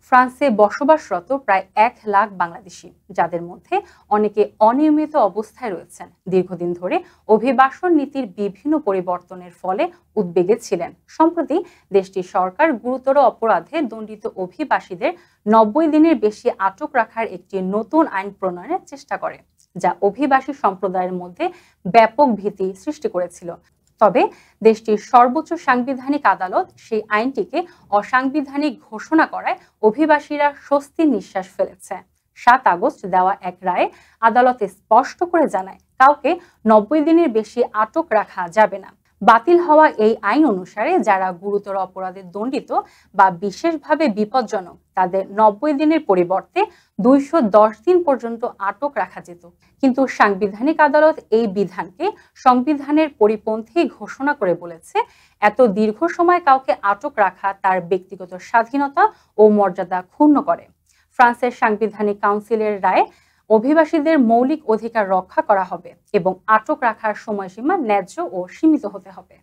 ফ্রান্সে বসবাসরত প্রায় ১ লাখ বাংলাদেশি, যাদের মধ্যে অনেকে অনিয়মিত অবস্থায় রয়েছেন, দীর্ঘদিন ধরে অভিবাসন নীতির বিভিন্ন পরিবর্তনের ফলে উদ্বেগে ছিলেন। সম্প্রতি দেশটির সরকার গুরুতর অপরাধে দণ্ডিত অভিবাসীদের ৯০ দিনের বেশি আটক রাখার একটি নতুন আইন প্রণয়নের চেষ্টা করে, যা অভিবাসী সম্প্রদায়ের মধ্যে ব্যাপক ভীতি সৃষ্টি করেছিল। তবে দেশটির সর্বোচ্চ সাংবিধানিক আদালত সেই আইনটিকে অসাংবিধানিক ঘোষণা করায় অভিবাসীরা স্বস্তির নিঃশ্বাস ফেলেছে। ৭ আগস্ট দেওয়া এক রায়ে আদালত স্পষ্ট করে জানায়, কাউকে ৯০ দিনের বেশি আটক রাখা যাবে না। বাতিল হওয়া এই আইন অনুসারে যারা গুরুতর অপরাধে দণ্ডিত বা বিশেষভাবে বিপজ্জনক, তাদের ৯০ দিনের পরিবর্তে ২১০ দিন পর্যন্ত আটক রাখা যেত। কিন্তু সাংবিধানিক আদালত এই বিধানকে সংবিধানের পরিপন্থী ঘোষণা করে বলেছে, এত দীর্ঘ সময় কাউকে আটক রাখা তার ব্যক্তিগত স্বাধীনতা ও মর্যাদা ক্ষুণ্ণ করে। ফ্রান্সের সাংবিধানিক কাউন্সিলের রায়ে অভিবাসীদের মৌলিক অধিকার রক্ষা করা হবে এবং আটক রাখার সময়সীমা ন্যায্য ও সীমিত হতে হবে।